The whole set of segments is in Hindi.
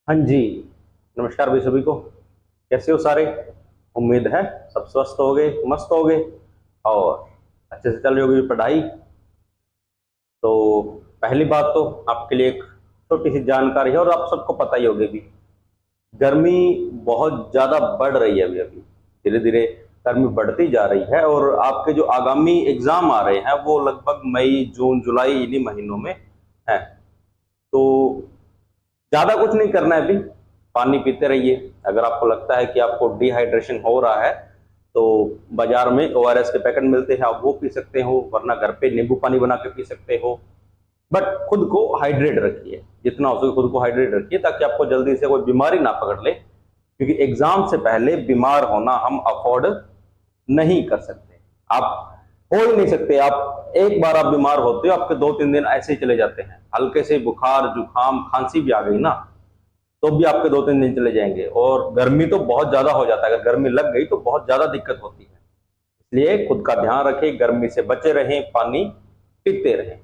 हाँ जी। नमस्कार भाई सभी को। कैसे हो सारे? उम्मीद है सब स्वस्थ हो गए, मस्त हो गए और अच्छे से चल रही होगी पढ़ाई। तो पहली बात तो आपके लिए एक छोटी सी जानकारी है और आप सबको पता ही होगी भी, गर्मी बहुत ज़्यादा बढ़ रही है। अभी अभी धीरे धीरे गर्मी बढ़ती जा रही है और आपके जो आगामी एग्ज़ाम आ रहे हैं वो लगभग मई, जून, जुलाई इन्हीं महीनों में है। तो ज़्यादा कुछ नहीं करना है अभी, पानी पीते रहिए। अगर आपको लगता है कि आपको डिहाइड्रेशन हो रहा है तो बाजार में ओआरएस के पैकेट मिलते हैं, आप वो पी सकते हो, वरना घर पे नींबू पानी बना के पी सकते हो। बट खुद को हाइड्रेट रखिए, जितना हो सके खुद को हाइड्रेट रखिए ताकि आपको जल्दी से कोई बीमारी ना पकड़ ले, क्योंकि एग्जाम से पहले बीमार होना हम अफोर्ड नहीं कर सकते। आप हो ही नहीं सकते। आप एक बार आप बीमार होते हो, आपके 2-3 दिन ऐसे ही चले जाते हैं। हल्के से बुखार, जुकाम, खांसी भी आ गई ना तो भी आपके 2-3 दिन चले जाएंगे। और गर्मी तो बहुत ज्यादा हो जाता है, अगर गर्मी लग गई तो बहुत ज्यादा दिक्कत होती है। इसलिए खुद का ध्यान रखें, गर्मी से बचे रहें, पानी पीते रहें,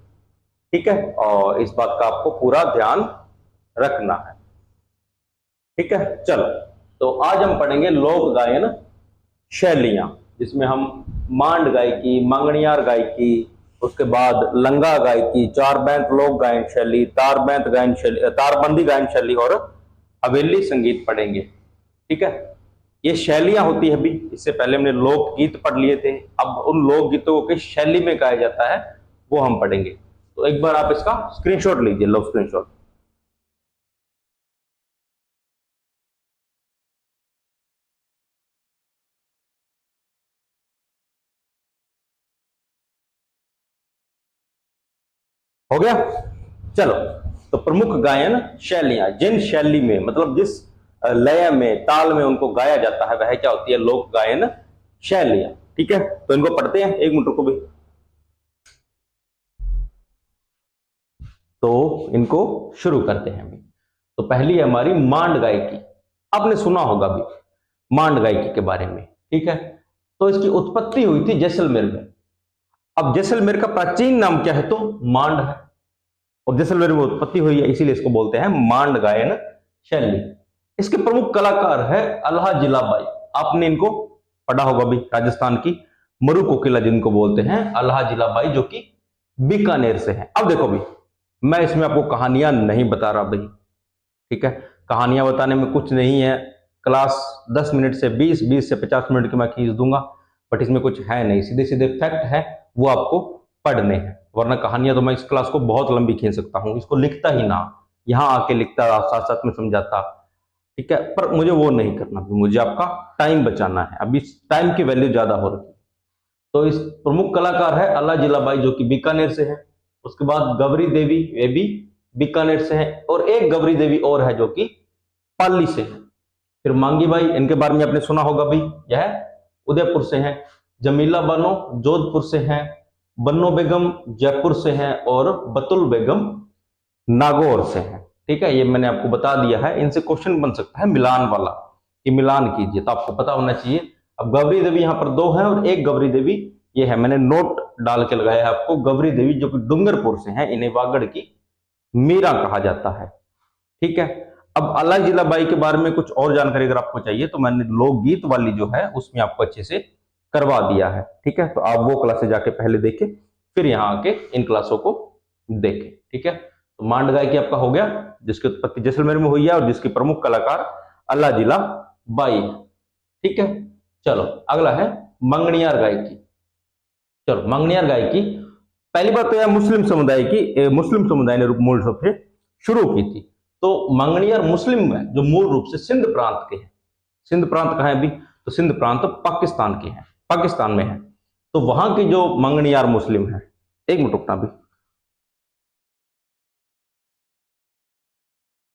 ठीक है? और इस बात का आपको पूरा ध्यान रखना है, ठीक है? चलो, तो आज हम पढ़ेंगे लोक गायन शैलियां, जिसमें हम मांड गायकी, मंगनियार गायकी, उसके बाद लंगा गायकी, चार बैंत लोक गायन शैली, तार बैंत गायन शैली, तारबंदी गायन शैली और हवेली संगीत पढ़ेंगे, ठीक है? ये शैलियां होती है। अभी इससे पहले हमने लोकगीत पढ़ लिए थे, अब उन लोकगीतों को किस शैली में गाया जाता है वो हम पढ़ेंगे। तो एक बार आप इसका स्क्रीनशॉट लीजिए, लो स्क्रीनशॉट। हो गया? चलो, तो प्रमुख गायन शैलियां, जिन शैली में मतलब जिस लय में, ताल में उनको गाया जाता है वह क्या होती है? लोक गायन शैलियां, ठीक है? तो इनको पढ़ते हैं, एक मिनट रुको भी। तो इनको शुरू करते हैं अभी। तो पहली है हमारी मांड गायकी। आपने सुना होगा भी मांड गायकी के बारे में, ठीक है? तो इसकी उत्पत्ति हुई थी जैसलमेर में। अब जैसलमेर का प्राचीन नाम क्या है? तो मांड है, और जैसलमेर में उत्पत्ति हुई है, इसीलिए इसको बोलते हैं मांड गायन शैली। इसके प्रमुख कलाकार है अल्लाह जिलाबाई। आपने इनको पढ़ा होगा भी, राजस्थान की मरु कोकिला जिनको बोलते हैं, अल्लाह जिलाबाई, जो कि बीकानेर से है। अब देखो भी, मैं इसमें आपको कहानियां नहीं बता रहा भाई, ठीक है? कहानियां बताने में कुछ नहीं है। क्लास 10 मिनट से 20 से 50 मिनट की मैं खींच दूंगा, बट इसमें कुछ है नहीं, सीधे सीधे फैक्ट है, वो आपको पढ़ने हैं। वरना कहानियां तो मैं इस क्लास को बहुत लंबी खींच सकता हूँ, इसको लिखता ही ना, यहाँ आके लिखता, साथ साथ में समझाता, ठीक है? पर मुझे वो नहीं करना, मुझे आपका टाइम बचाना है। अभी टाइम की वैल्यू ज्यादा हो रही है। तो इस प्रमुख कलाकार है अल्लाह जिलाबाई, जो कि बीकानेर से है। उसके बाद गवरी देवी, वे भी बीकानेर से है। और एक गवरी देवी और है जो कि पाली से है। फिर मांगी बाई, इनके बारे में आपने सुना होगा भी, यह उदयपुर से है। जमीला बानो जोधपुर से है। बन्नो बेगम जयपुर से है। और बतुल बेगम नागौर से है, ठीक है? ये मैंने आपको बता दिया है। इनसे क्वेश्चन बन सकता है मिलान वाला, कि मिलान कीजिए, तो आपको पता होना चाहिए। अब गौरी देवी यहाँ पर 2 है और एक गौरी देवी ये है, मैंने नोट डाल के लगाया है आपको। गौरी देवी जो कि डूंगरपुर से है, इन्हें वागड़ की मीरा कहा जाता है, ठीक है? अब अल्लाह जिलाबाई के बारे में कुछ और जानकारी अगर आपको चाहिए तो मैंने लोकगीत वाली जो है उसमें आपको अच्छे से करवा दिया है, ठीक है? तो आप वो क्लासे जाके पहले देखें, फिर यहाँ आके इन क्लासों को देखें, ठीक है? तो मांड गायकी आपका हो गया, जिसकी उत्पत्ति जैसलमेर में हुई है और जिसकी प्रमुख कलाकार अल्लाह जिला बाई, ठीक है? चलो, अगला है मंगनियार गायकी। चलो, मंगनियार गायकी, पहली बात तो यह मुस्लिम समुदाय की, मुस्लिम समुदाय ने मूल रूप से शुरू की थी। तो मंगनियार मुस्लिम है जो मूल रूप से सिंध प्रांत के हैं। सिंध प्रांत कहाँ है अभी? तो सिंध प्रांत तो पाकिस्तान के हैं, पाकिस्तान में है। तो वहां के जो मंगनियार मुस्लिम है, एक मिनट रुकना भी,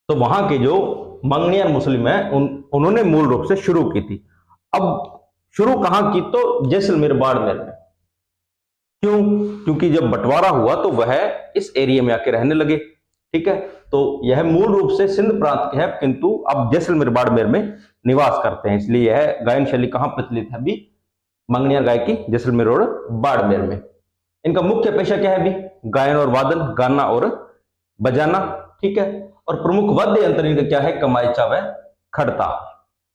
तो वहां के जो मंगनियार मुस्लिम है उन्होंने मूल रूप से शुरू की थी। अब शुरू कहां की? तो जैसलमेर बाड़मेर में। क्यों? क्योंकि जब बंटवारा हुआ तो वह इस एरिया में आके रहने लगे, ठीक है? तो यह मूल रूप से सिंध प्रांत के हैं, किंतु अब जैसलमेर बाड़मेर में निवास करते हैं। इसलिए यह गायन शैली कहां प्रचलित है अभी? मंगनियार गायकी जैसलमेर और बाड़मेर में। इनका मुख्य पेशा क्या है अभी? गायन और वादन, गाना और बजाना, ठीक है? और प्रमुख वाद्य यंत्र इनका क्या है, कमाइचा व खड़ताल।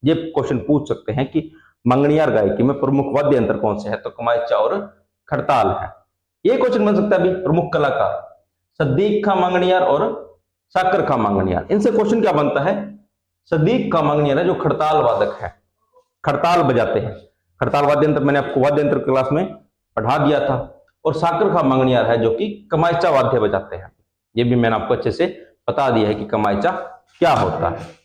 ये क्वेश्चन पूछ सकते हैं कि मंगनियार गायकी में प्रमुख वाद्य यंत्र कौन से है, तो कमाइचा और खड़ताल है। ये क्वेश्चन बन सकता है अभी प्रमुख कलाकार, सदीक खां मंगनियार और साकर खां मंगनियार। इनसे क्वेश्चन क्या बनता है, सदीक खां मंगनियार है जो खड़ताल वादक है, खड़ताल बजाते हैं, खड़ताल वाद्य यंत्र मैंने आपको वाद्य यंत्र क्लास में पढ़ा दिया था। और साकर खां मंगनियार है जो कि कमाइचा वाद्य बजाते हैं। ये भी मैंने आपको अच्छे से बता दिया है कि कमाइचा क्या होता है।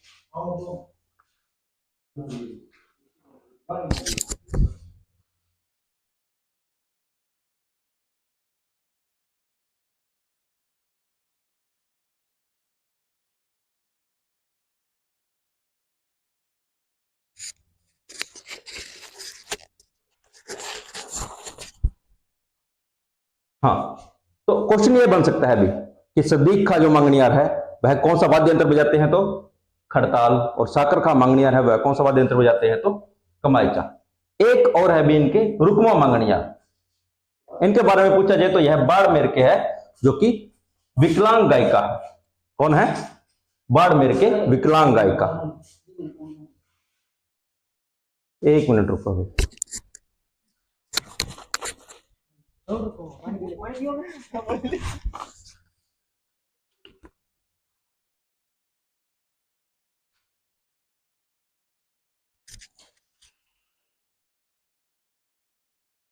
हाँ, तो क्वेश्चन ये बन सकता है अभी कि सदीक खां जो मंगनियार है वह कौन सा वाद्य यंत्र बजाते हैं, तो खड़ताल। और साकर खां मंगनियार है वह कौन सा वाद्य यंत्र बजाते हैं, तो कमाइचा। एक और है भी इनके रुक्मा मंगनियार, इनके बारे में पूछा जाए तो यह बाड़मेर के है जो कि विकलांग गायिका। कौन है, बाड़मेर के विकलांग गायिका। एक मिनट रुको अभी।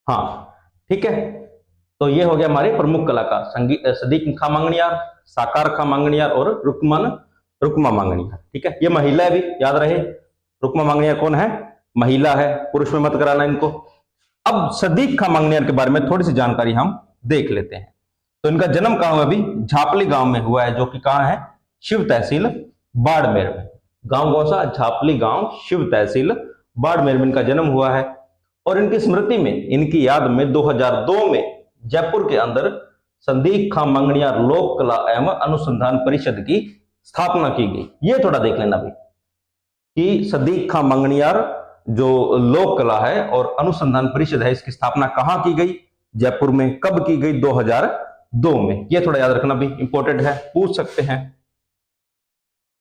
हाँ ठीक है, तो ये हो गया हमारे प्रमुख कलाकार, संगीत सदीक खां मंगनियार, साकार खां मंगनियार और रुक्मा मंगनियार। ठीक है, ये महिला है भी, याद रहे। रुक्मा मंगनियार कौन है, महिला है, पुरुष में मत कराना इनको। अब सदीक खां मंगनियार के बारे में थोड़ी सी जानकारी हम देख लेते हैं। तो इनका जन्म कहां हुआ, अभी झापली गांव में हुआ है, जो कि कहां है, शिव तहसील बाड़मेर में। गांव कौन सा, झापली गांव, शिव तहसील बाड़मेर में इनका जन्म हुआ है। और इनकी स्मृति में, इनकी याद में 2002 में जयपुर के अंदर सदीक खां मंगनियार लोक कला एवं अनुसंधान परिषद की स्थापना की गई। ये थोड़ा देख लेना भाई कि सदीक खां मंगनियार जो लोक कला है और अनुसंधान परिषद है, इसकी स्थापना कहां की गई, जयपुर में। कब की गई, 2002 में। ये थोड़ा याद रखना भी इंपॉर्टेंट है, पूछ सकते हैं।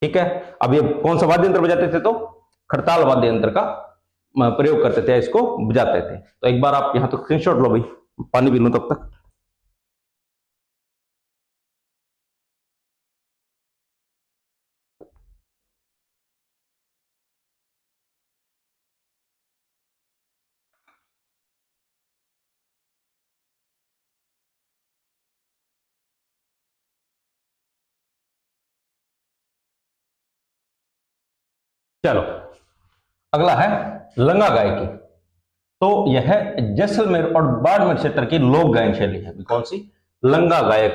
ठीक है, अब ये कौन सा वाद्य यंत्र बजाते थे, तो खड़ताल वाद्य यंत्र का प्रयोग करते थे, इसको बजाते थे। तो एक बार आप यहां तक स्क्रीनशॉट लो भाई, पानी पी लूं तब तक। चलो अगला है लंगा गायकी। तो यह जैसलमेर और बाड़मेर क्षेत्र की लोक गायन शैली है। कौन सी, लंगा गायक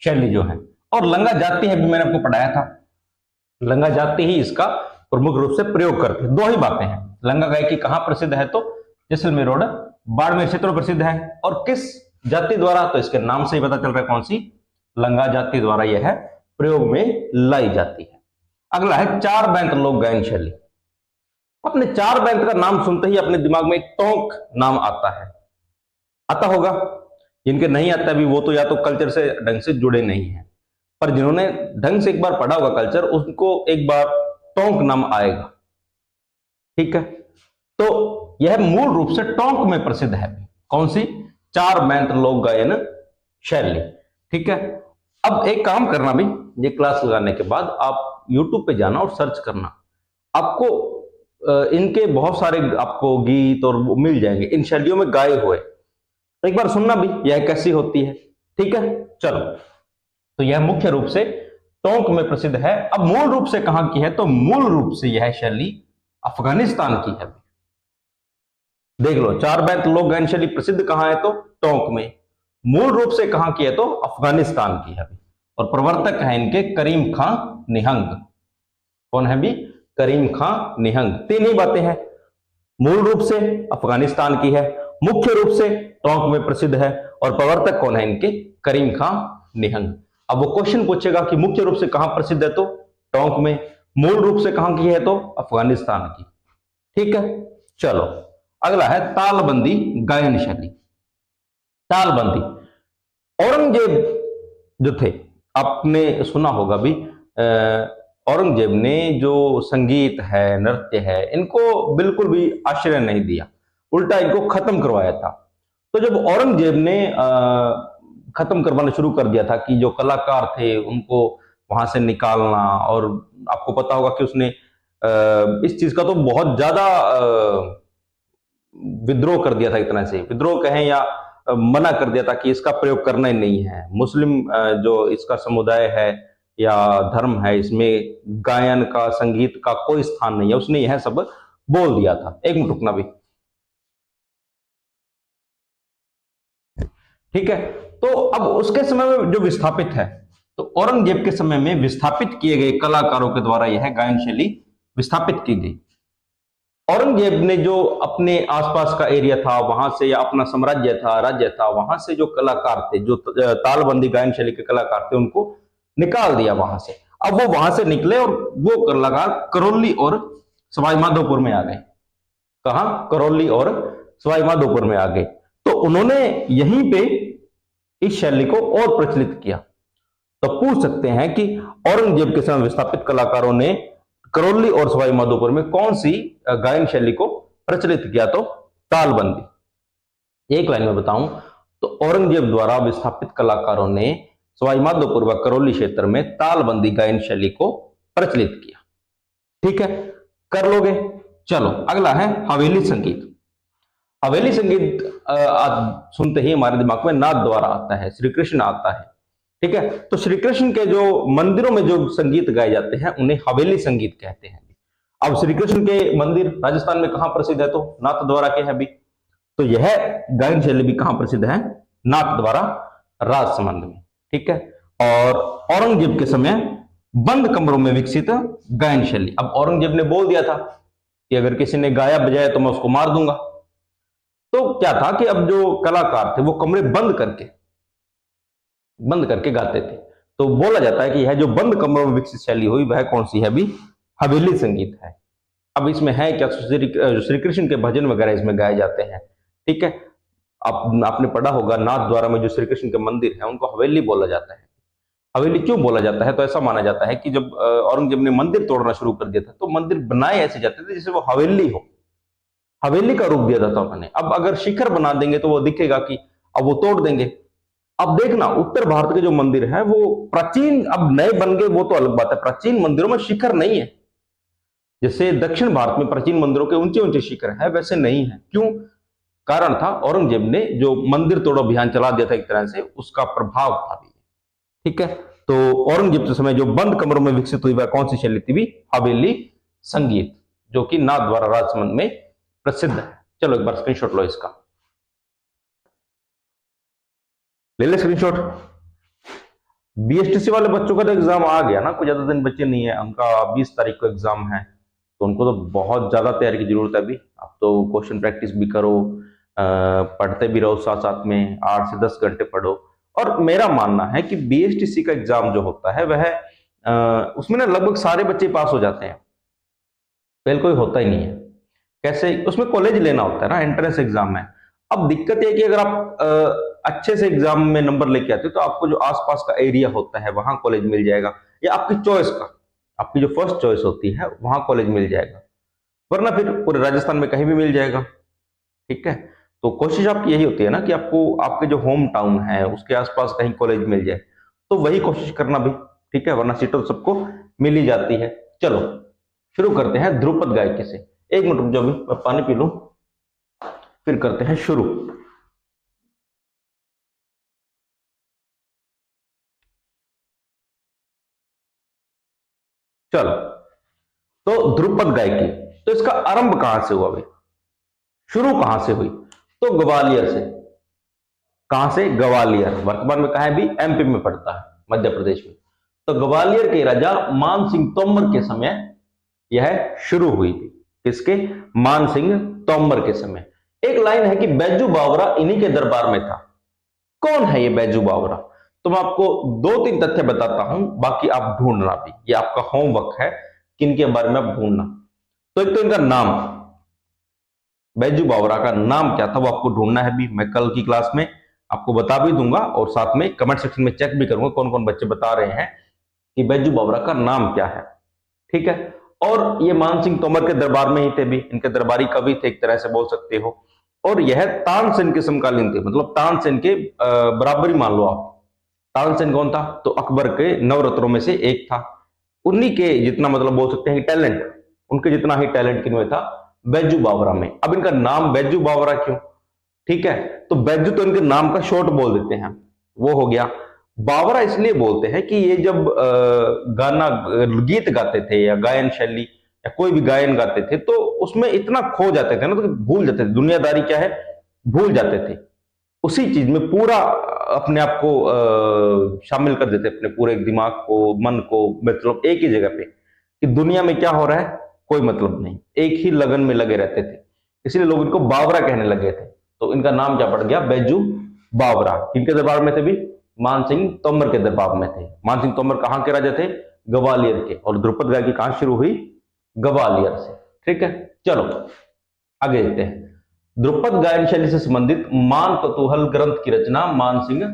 शैली जो है। और लंगा जाति है भी मैंने आपको पढ़ाया था, लंगा जाति ही इसका प्रमुख रूप से प्रयोग करती है। दो ही बातें हैं, लंगा गायकी कहां प्रसिद्ध है, तो जैसलमेर और बाड़मेर क्षेत्र में प्रसिद्ध है। और किस जाति द्वारा, तो इसके नाम से ही पता चल रहा है कौन सी, लंगा जाति द्वारा यह प्रयोग में लाई जाती है। अगला है चार बैंत लोक गायन शैली। अपने चार बैंत का नाम सुनते ही अपने दिमाग में एक टोंक नाम आता है, आता होगा। जिनके नहीं आता भी वो तो या तो कल्चर से ढंग से जुड़े नहीं है, पर जिन्होंने ढंग से एक बार पढ़ा होगा कल्चर, उनको एक बार टोंक नाम आएगा। ठीक है, तो यह मूल रूप से टोंक में प्रसिद्ध है। कौन सी, चार बैंत लोक गायन शैली। ठीक है, अब एक काम करना भी, ये क्लास लगाने के बाद आप YouTube पे जाना और सर्च करना, आपको इनके बहुत सारे आपको गीत और मिल जाएंगे इन शैलियों में गाए हुए। एक बार सुनना भी यह कैसी होती है। ठीक है, चलो, तो यह मुख्य रूप से टोंक में प्रसिद्ध है। अब मूल रूप से कहां की है, तो मूल रूप से यह शैली अफगानिस्तान की है। देख लो, चार बैंत लोक गायन शैली प्रसिद्ध कहां है, तो टोंक में। मूल रूप से कहां की है, तो अफगानिस्तान की है। और प्रवर्तक है इनके करीम खां निहंग। कौन है भी, करीम खां निहंग। तीन ही बातें हैं, मूल रूप से अफगानिस्तान की है, मुख्य रूप से टोंक में प्रसिद्ध है, और प्रवर्तक कौन है इनके, करीम खां निहंग। अब वो क्वेश्चन पूछेगा कि मुख्य रूप से कहां प्रसिद्ध है, तो टोंक में, मूल रूप से कहां की है, तो अफगानिस्तान की। ठीक है, चलो अगला है तालबंदी गायन शैली। तालबंदी, औरंगजेब जो थे, आपने सुना होगा भी, औरंगजेब ने जो संगीत है, नृत्य है, इनको बिल्कुल भी आश्रय नहीं दिया, उल्टा इनको खत्म करवाया था। तो जब औरंगजेब ने खत्म करवाना शुरू कर दिया था कि जो कलाकार थे उनको वहां से निकालना, और आपको पता होगा कि उसने इस चीज का तो बहुत ज्यादा विद्रोह कर दिया था, एक तरह से विद्रोह कहें या मना कर दिया था कि इसका प्रयोग करना ही नहीं है। मुस्लिम जो इसका समुदाय है या धर्म है, इसमें गायन का, संगीत का कोई स्थान नहीं है, उसने यह सब बोल दिया था। एक मिनट रुकना भी, ठीक है। तो अब उसके समय में जो विस्थापित है, तो औरंगजेब के समय में विस्थापित किए गए कलाकारों के द्वारा यह गायन शैली विस्थापित की गई। औरंगजेब ने जो अपने आसपास का एरिया था वहां से, या अपना साम्राज्य था, राज्य था, वहां से जो कलाकार थे, जो तालबंदी गायन शैली के कलाकार थे, उनको निकाल दिया वहां से। अब वो वहां से निकले और वो कलाकार करौली और सवाई माधोपुर में आ गए। कहा? करौली और सवाई माधोपुर में आ गए। तो उन्होंने यहीं पे इस शैली को और प्रचलित किया। तो पूछ सकते हैं कि औरंगजेब के समय विस्थापित कलाकारों ने करौली और सवाई माधोपुर में कौन सी गायन शैली को प्रचलित किया? तो तालबंदी। एक लाइन में बताऊं तो औरंगजेब द्वारा विस्थापित कलाकारों ने सवाई माधोपुर व करौली क्षेत्र में तालबंदी गायन शैली को प्रचलित किया। ठीक है, कर लोगे? चलो अगला है हवेली संगीत। हवेली संगीत सुनते ही हमारे दिमाग में नाद द्वारा आता है, श्री कृष्ण आता है। ठीक है, तो श्री कृष्ण के जो मंदिरों में जो संगीत गाए जाते हैं उन्हें हवेली संगीत कहते हैं। अब श्री कृष्ण के मंदिर राजस्थान में कहां प्रसिद्ध है? तो नाथ द्वारा के हैं भी। तो यह गायन शैली भी कहां प्रसिद्ध है? नाथ द्वारा, राजसमंद में। ठीक है, और औरंगजेब के समय बंद कमरों में विकसित गायन शैली। अब औरंगजेब ने बोल दिया था कि अगर किसी ने गाया बजाया तो मैं उसको मार दूंगा। तो क्या था कि अब जो कलाकार थे वो कमरे बंद करके गाते थे। तो बोला जाता है कि यह जो बंद कमरों में विकसित शैली हुई वह कौन सी है? भी हवेली संगीत है। अब इसमें है क्या? श्री कृष्ण के भजन वगैरह इसमें गाए जाते हैं। ठीक है, आपने पढ़ा होगा नाथ द्वारा में जो श्री कृष्ण के मंदिर है उनको हवेली बोला जाता है। हवेली क्यों बोला जाता है? तो ऐसा माना जाता है कि जब औरंगजेब ने मंदिर तोड़ना शुरू कर दिया था तो मंदिर बनाए ऐसे जाते थे जैसे वो हवेली हो, हवेली का रूप दिया था उन्होंने। अब अगर शिखर बना देंगे तो वो दिखेगा कि अब वो तोड़ देंगे। अब देखना, उत्तर भारत के जो मंदिर है वो प्राचीन, अब नए बन गए वो तो अलग बात है, प्राचीन मंदिरों में शिखर नहीं है। जैसे दक्षिण भारत में प्राचीन मंदिरों के ऊंचे ऊंचे शिखर है, वैसे नहीं है। क्यों? कारण था औरंगजेब ने जो मंदिर तोड़ो अभियान चला दिया था, एक तरह से उसका प्रभाव था भी। ठीक है, तो औरंगजेब के समय जो बंद कमरों में विकसित हुई वह कौन सी शैली थी? भी हवेली संगीत, जो कि नाथ द्वारा राजसमंद में प्रसिद्ध है। चलो एक बार स्क्रीनशॉट लो इसका, ले ले स्क्रीनशॉट। बीएसटीसी वाले बच्चों का तो एग्जाम आ गया ना, कोई ज्यादा दिन बचे नहीं है, उनका 20 तारीख को एग्जाम है, तो उनको तो बहुत ज्यादा तैयारी की जरूरत है अभी। आप तो क्वेश्चन प्रैक्टिस भी करो, पढ़ते भी रहो, साथ साथ में 8 से 10 घंटे पढ़ो। और मेरा मानना है कि बीएसटीसी का एग्जाम जो होता है वह उसमें ना लगभग सारे बच्चे पास हो जाते हैं, फेल कोई होता ही नहीं है। कैसे? उसमें कॉलेज लेना होता है ना, एंट्रेंस एग्जाम है। अब दिक्कत यह कि अगर आप अच्छे से एग्जाम में नंबर लेके आते हो तो आपको जो आसपास का एरिया होता है वहां कॉलेज मिल जाएगा, या आपकी चॉइस का, आपकी जो फर्स्ट चॉइस होती है वहां कॉलेज मिल जाएगा, वरना फिर पूरे राजस्थान में कहीं भी मिल जाएगा। ठीक है, तो कोशिश आपकी यही होती है ना कि आपको आपके जो होम टाउन है उसके आसपास कहीं कॉलेज मिल जाए, तो वही कोशिश करना भी। ठीक है, वरना सीटें तो सबको मिल ही जाती है। चलो शुरू करते हैं ध्रुपद गायकी से। एक मिनट रुक जाओ, मैं पानी पी लूं, फिर करते हैं शुरू। चलो, तो ध्रुपद गायकी, तो इसका आरंभ कहां से हुआ भाई? शुरू कहां से हुई? तो ग्वालियर से। कहां से? ग्वालियर, वर्तमान में कहां है भी? एमपी में पड़ता है, मध्य प्रदेश में। तो ग्वालियर के राजा मान सिंह तोमर के समय यह शुरू हुई थी। किसके? मान सिंह तोमर के समय। एक लाइन है कि बैजू बावरा इन्हीं के दरबार में था। कौन है ये बैजू बावरा? तो मैं आपको 2-3 तथ्य बताता हूं, बाकी आप ढूंढना भी, ये आपका होमवर्क है, किनके बारे में आप ढूंढना। तो एक तो इनका नाम, बैजू बावरा का नाम क्या था वो आपको ढूंढना है भी। मैं कल की क्लास में आपको बता भी दूंगा और साथ में कमेंट सेक्शन में चेक भी करूंगा कौन कौन बच्चे बता रहे हैं कि बैजू बावरा का नाम क्या है। ठीक है, और ये मान सिंह तोमर के दरबार में ही थे भी, इनके दरबारी कवि थे एक तरह से बोल सकते हो। और यह तानसेन के समकालीन थे, मतलब तानसेन के बराबरी मान लो आप। तानसेन कौन था? तो अकबर के नवरत्नों में से एक था। उन्हीं के जितना मतलब बोल सकते हैं टैलेंट, उनके जितना ही टैलेंट किनमें था? बैजू बावरा में। अब इनका नाम बैजू बावरा क्यों? ठीक है, तो बैजू तो इनके नाम का शॉर्ट बोल देते हैं, वो हो गया। बावरा इसलिए बोलते हैं कि ये जब गाना गीत गाते थे या गायन शैली या कोई भी गायन गाते थे तो उसमें इतना खो जाते थे ना, तो भूल जाते थे दुनियादारी क्या है, भूल जाते थे। उसी चीज में पूरा अपने आप को शामिल कर देते, अपने पूरे दिमाग को, मन को, मतलब एक ही जगह पे कि दुनिया में क्या हो रहा है कोई मतलब नहीं, एक ही लगन में लगे रहते थे। इसलिए लोग इनको बावरा कहने लगे थे। तो इनका नाम क्या पड़ गया? बैजू बावरा। किनके दरबार में थे भी? मान सिंह तोमर के दरबार में थे। मान सिंह तोमर कहां के राजा थे? ग्वालियर के। और द्रुपद गायकी कहां शुरू हुई? ग्वालियर से। ठीक है, चलो आगे देखते हैं। द्रुपद गायन शैली से संबंधित मान कौतूहल ग्रंथ की रचना मान सिंह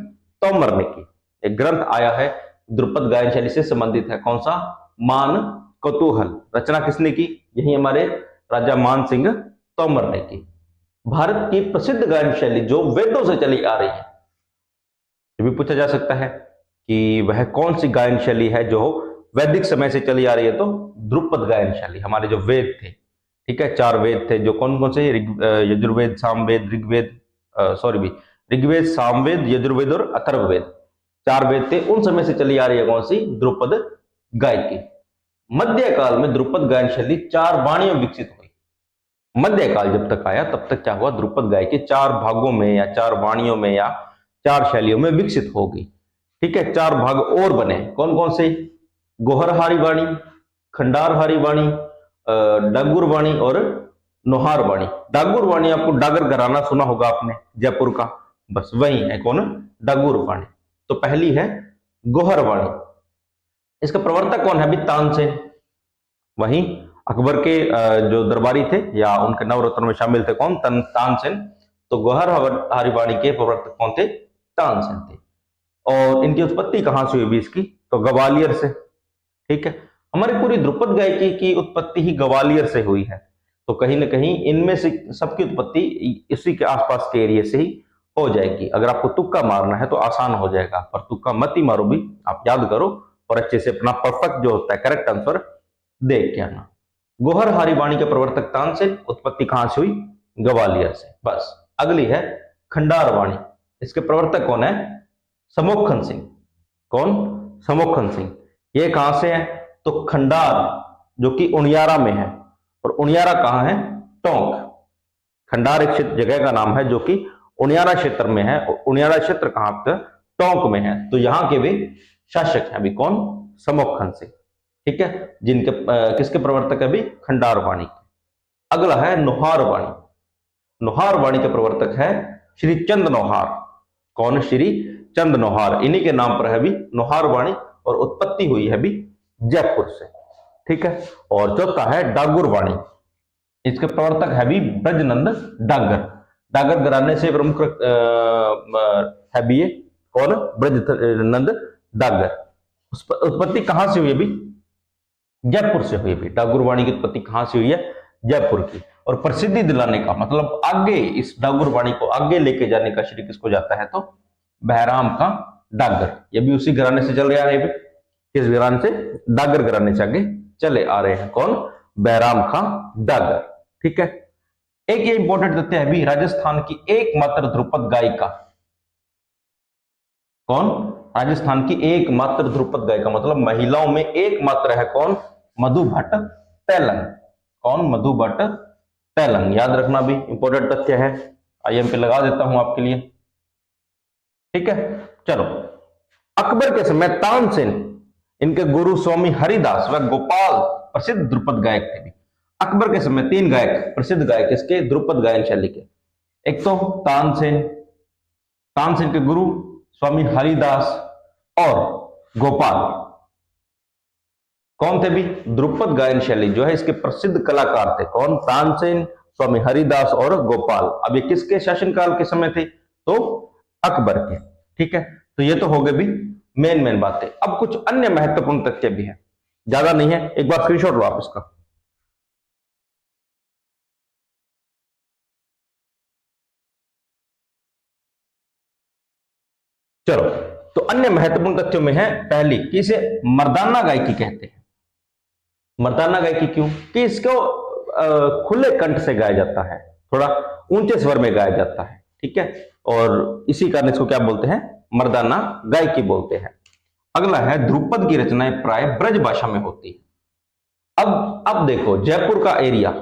तोमर ने की। एक ग्रंथ आया है द्रुपद गायन शैली से संबंधित है, कौन सा? मान कौतूहल। रचना किसने की? यही हमारे राजा मान सिंह तोमर ने की। भारत की प्रसिद्ध गायन शैली जो वेदों से चली आ रही है, ये भी पूछा जा सकता है कि वह कौन सी गायन शैली है जो वैदिक समय से चली आ रही है? तो द्रुपद गायन शैली। हमारे जो वेद थे, ठीक है, 4 वेद थे जो कौन कौन से? यजुर्वेद, सामवेद, ऋग्वेद, ऋग्वेद, सामवेद, यजुर्वेद और अथर्ववेद, 4 वेद थे। उन समय से चली आ रही है कौन सी? द्रुपद गायकी। मध्यकाल में द्रुपद गायन शैली 4 वाणियों विकसित हुई। मध्यकाल जब तक आया तब तक क्या हुआ? द्रुपद गायकी 4 भागों में या 4 वाणियों में या 4 शैलियों में विकसित हो गई। ठीक है, 4 भाग और बने, कौन कौन से? गोहरहारी वाणी, खंडारहारी वाणी, डागुर वाणी और नोहार वाणी। डागुर वाणी आपको डागर घराना सुना होगा आपने, जयपुर का, बस वही है कौन? डागुर वाणी। तो पहली है गोहर वाणी। इसका प्रवर्तक कौन है? अभी तानसेन। वहीं अकबर के जो दरबारी थे या उनके नवरत्न में शामिल थे कौन? तानसेन। तो गोहरहारी वाणी के प्रवर्तक कौन थे? तानसेन थे। और इनकी उत्पत्ति कहां से हुई इसकी? तो ग्वालियर से। ठीक है, हमारी पूरी द्रुपद गायकी की उत्पत्ति ही ग्वालियर से हुई है। तो कहीं ना कहीं इनमें से सबकी उत्पत्ति इसी के आसपास के एरिया से ही हो जाएगी। अगर आपको तुक्का मारना है तो आसान हो जाएगा, पर तुक्का मत ही मारो भी, आप याद करो और अच्छे से अपना परफेक्ट जो होता है करेक्ट आंसर देख के आना। गोहरहारी वाणी के प्रवर्तक तानसेन, उत्पत्ति कहां से हुई? ग्वालियर से। बस अगली है खंडार वाणी। इसके प्रवर्तक कौन है? समोखन सिंह। कौन? समोखन सिंह। ये कहां से है? तो खंडार जो कि उनियारा में है, और उनियारा कहां है? टोंक। खंडार एक जगह का नाम है जो कि उनियारा क्षेत्र में है, और उनियारा क्षेत्र कहां पे? टोंक में है। तो यहां के भी शासक हैं अभी कौन? समोखन सिंह। ठीक है, जिनके किसके प्रवर्तक है अभी? खंडार वाणी। अगला है नोहार वाणी। नोहार वाणी के प्रवर्तक है श्री चंद नोहार। कौन? श्री चंद नोहार। इन्हीं के नाम पर है भी नोहार वाणी, और उत्पत्ति हुई है भी जयपुर से। ठीक है, और चौथा है डागुर वाणी। इसके प्रवर्तक है भी ब्रजनंद डागर। डागर घराने से प्रमुख है भी ये कौन? ब्रजनंद डागर। उत्पत्ति कहां से हुई अभी? जयपुर से हुई अभी। डागुर वाणी की उत्पत्ति कहां से हुई है? जयपुर की। और प्रसिद्धि दिलाने का मतलब आगे इस डागुर वाणी को आगे लेके जाने का श्री किसको जाता है? तो बहराम का डागर। ये भी उसी घराने से चले आ रहे हैं। किस घराने से? डागर घराने से आगे चले आ रहे हैं। कौन? बहराम का डागर। ठीक है, एक ये इंपॉर्टेंट तथ्य है भी, राजस्थान की एकमात्र ध्रुपद गायिका। कौन? राजस्थान की एकमात्र ध्रुपद गायिका, मतलब महिलाओं में एकमात्र है कौन? मधु भट्ट तैलंग। कौन? मधु भट्ट तैलंग। याद रखना भी इंपॉर्टेंट तथ्य है, आईएम पे लगा देता हूं आपके लिए। ठीक है, चलो। अकबर के समय तानसेन, इनके गुरु स्वामी हरिदास व गोपाल प्रसिद्ध ध्रुपद गायक थे भी। अकबर के समय 3 गायक प्रसिद्ध गायक इसके ध्रुपद गायन शैली के। एक तो तानसेन, तानसेन के गुरु स्वामी हरिदास और गोपाल। कौन थे भी? ध्रुपद गायन शैली जो है इसके प्रसिद्ध कलाकार थे। कौन? तानसेन, स्वामी हरिदास और गोपाल। अब ये किसके शासनकाल के समय थे? तो अकबर के। ठीक है, तो ये तो हो गए भी मेन मेन बातें। अब कुछ अन्य महत्वपूर्ण तथ्य भी हैं, ज्यादा नहीं है, एक बार स्क्रीनशॉट लो आप इसका। चलो, तो अन्य महत्वपूर्ण तथ्यों में है पहली कि इसे मर्दाना गायकी कहते हैं। मर्दाना गायकी क्यों? कि इसको खुले कंठ से गाया जाता है, थोड़ा ऊंचे स्वर में गाया जाता है, ठीक है, और इसी कारण इसको क्या बोलते हैं? मर्दाना गायकी बोलते हैं। अगला है ध्रुपद की रचनाएं प्राय ब्रज भाषा में होती है। अब देखो जयपुर का एरिया,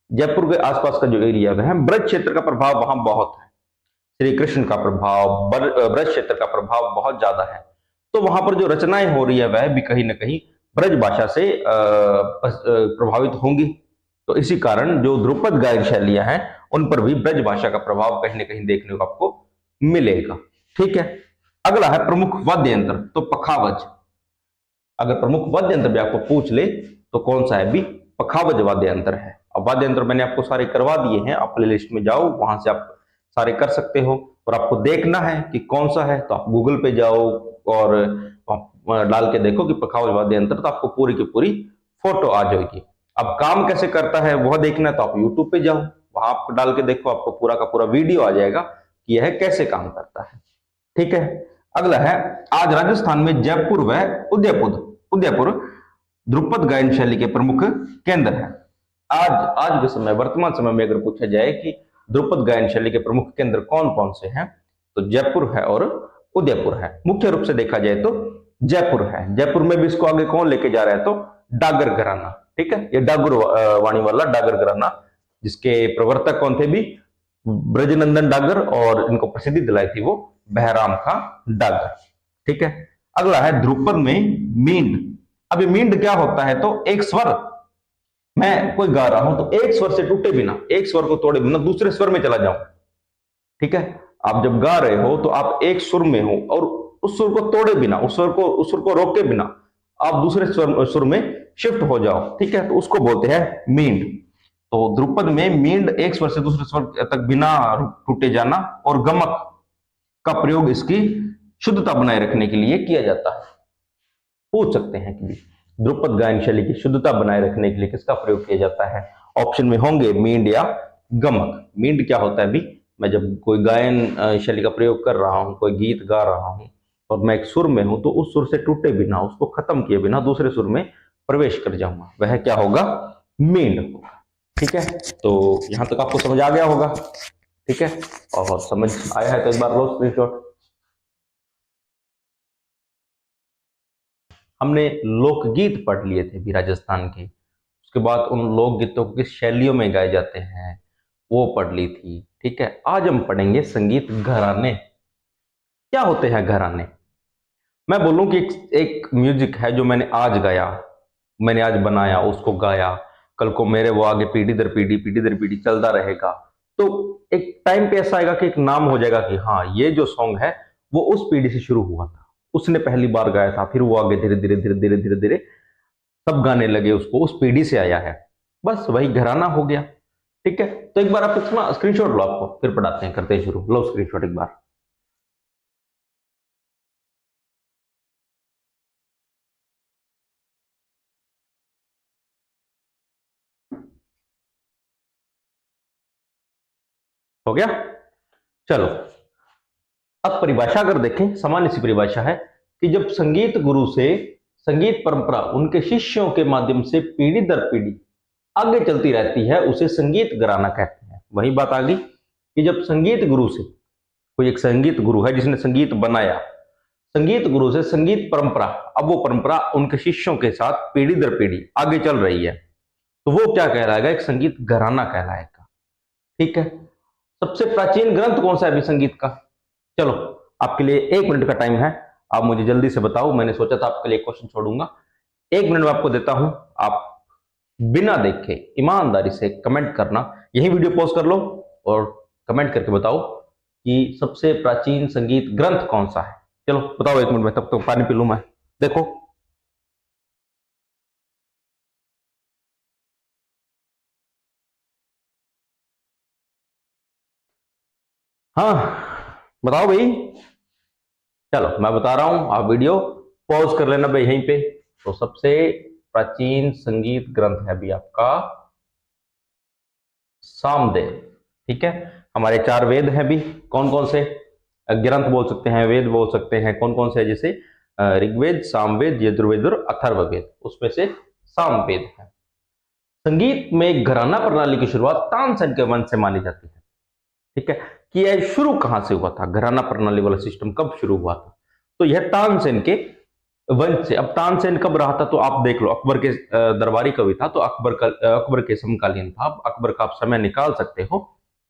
जयपुर के आसपास का जो एरिया है, ब्रज क्षेत्र का प्रभाव वहां बहुत है। श्री कृष्ण का प्रभाव, ब्रज क्षेत्र का प्रभाव बहुत ज्यादा है। तो वहां पर जो रचनाएं हो रही है वह भी कहीं ना कहीं ब्रज भाषा से प्रभावित होंगी। तो इसी कारण जो ध्रुपद गायन शैलियां हैं उन पर भी ब्रज भाषा का प्रभाव कहीं ना कहीं देखने को आपको मिलेगा, ठीक है। अगला है प्रमुख वाद्य यंत्र, तो पखावज। अगर प्रमुख वाद्य यंत्र भी आपको पूछ ले तो कौन सा है भी? पखावज वाद्य यंत्र है। अब वाद्य यंत्र मैंने आपको सारे करवा दिए हैं, आप प्ले लिस्ट में जाओ, वहां से आप सारे कर सकते हो। और आपको देखना है कि कौन सा है तो आप गूगल पे जाओ और आप डाल के देखो कि पखावज वाद्य यंत्र, तो आपको पूरी की पूरी फोटो आ जाएगी। अब काम कैसे करता है वह देखना है तो आप यूट्यूब पे जाओ, वहां आप डाल के देखो, आपको पूरा का पूरा वीडियो आ जाएगा कि यह कैसे काम करता है, ठीक है। अगला है आज राजस्थान में जयपुर व उदयपुर उदयपुर ध्रुपद गायन शैली के प्रमुख केंद्र हैं। आज आज के समय, वर्तमान समय में अगर पूछा जाए कि ध्रुपद गायन शैली के प्रमुख केंद्र कौन कौन से हैं, तो जयपुर है और उदयपुर है। मुख्य रूप से देखा जाए तो जयपुर है। जयपुर में भी इसको आगे कौन लेके जा रहा है? तो डागर घराना, ठीक है, ये डागर वाणी वाला डागर घराना, जिसके प्रवर्तक कौन थे भी? ब्रजनंदन डागर, और इनको प्रसिद्धि दिलाई थी वो बहराम खां डागर, ठीक है। अगला है ध्रुपद में मींड। अब ये मींड क्या होता है? तो एक स्वर, मैं कोई गा रहा हूं तो एक स्वर से टूटे बिना, एक स्वर को तोड़े बिना दूसरे स्वर में चला जाऊं, ठीक है। आप जब गा रहे हो तो आप एक सुर में हो और उस सुर को तोड़े बिना, उस सुर को रोके बिना आप दूसरे सुर में शिफ्ट हो जाओ, ठीक है, तो उसको बोलते हैं मींड। तो ध्रुपद में मींड एक स्वर से दूसरे स्वर तक बिना टूटे जाना और गमक का प्रयोग इसकी शुद्धता बनाए रखने के लिए किया जाता है। पूछ सकते हैं कि ध्रुपद गायन शैली की शुद्धता बनाए रखने के लिए किसका प्रयोग किया जाता है? ऑप्शन में होंगे मींड या गमक। मींड क्या होता है भी? मैं जब कोई गायन शैली का प्रयोग कर रहा हूं, कोई गीत गा रहा हूं और मैं एक सुर में हूं, तो उस सुर से टूटे बिना, उसको खत्म किए बिना दूसरे सुर में प्रवेश कर जाऊंगा, वह क्या होगा? मींड होगा, ठीक है। तो यहां तक आपको समझ आ गया होगा, ठीक है, और समझ आया है तो एक बार लो स्क्रीनशॉट। हमने लोकगीत पढ़ लिए थे भी राजस्थान के, उसके बाद उन लोकगीतों को किस शैलियों में गाए जाते हैं वो पढ़ ली थी, ठीक है। आज हम पढ़ेंगे संगीत घराने। क्या होते हैं घराने? मैं बोलूं कि एक म्यूजिक है जो मैंने आज गाया, मैंने आज बनाया, उसको गाया, कल को मेरे वो आगे पीढ़ी दर पीढ़ी चलता रहेगा, तो एक टाइम पे ऐसा आएगा कि एक नाम हो जाएगा कि हाँ ये जो सॉन्ग है वो उस पीढ़ी से शुरू हुआ था, उसने पहली बार गाया था, फिर वो आगे धीरे धीरे धीरे धीरे धीरे धीरे सब गाने लगे, उसको उस पीढ़ी से आया है, बस वही घराना हो गया, ठीक है। तो एक बार आप इसका स्क्रीनशॉट लो, आपको फिर पढ़ाते हैं, करते हैं शुरू। लो स्क्रीनशॉट एक बार। हो गया? चलो, अब परिभाषा अगर देखें, सामान्य सी परिभाषा है कि जब संगीत गुरु से संगीत परंपरा उनके शिष्यों के माध्यम से पीढ़ी दर पीढ़ी आगे चलती रहती है, उसे संगीत घराना कहते हैं। वही बात आ गई कि जब संगीत गुरु से, कोई एक संगीत गुरु है जिसने संगीत बनाया, संगीत गुरु से संगीत परंपरा, अब वो परंपरा उनके शिष्यों के साथ पीढ़ी दर पीढ़ी आगे चल रही है, तो वो क्या कहलाएगा? एक संगीत घराना कहलाएगा, ठीक है। सबसे प्राचीन ग्रंथ कौन सा है अभी संगीत का? चलो, आपके लिए 1 मिनट का टाइम है, आप मुझे जल्दी से बताओ। मैंने सोचा था आपके लिए क्वेश्चन छोड़ूंगा, 1 मिनट में आपको देता हूं, आप बिना देखे ईमानदारी से कमेंट करना, यही वीडियो पॉज कर लो और कमेंट करके बताओ कि सबसे प्राचीन संगीत ग्रंथ कौन सा है। चलो बताओ 1 मिनट में, तब तो पानी पी लूं मैं। देखो, हाँ बताओ भाई। चलो मैं बता रहा हूं, आप वीडियो पॉज कर लेना भाई यहीं पे। तो सबसे प्राचीन संगीत ग्रंथ है अभी आपका सामवेद। ठीक है, हमारे 4 वेद हैं भी। कौन कौन से ग्रंथ बोल सकते हैं, वेद बोल सकते हैं, कौन कौन से? जैसे ऋग्वेद, सामवेद, यजुर्वेद और अथर्ववेद। उसमें से सामवेद है। संगीत में घराना प्रणाली की शुरुआत तानसेन के वंश से मानी जाती है। ठीक है, कि यह शुरू कहां से हुआ था, घराना प्रणाली वाला सिस्टम कब शुरू हुआ था? तो यह तानसेन के वंश से। अब तानसेन कब रहा था तो आप देख लो, अकबर के दरबारी कवि था, तो अकबर के समकालीन था। अकबर का आप समय निकाल सकते हो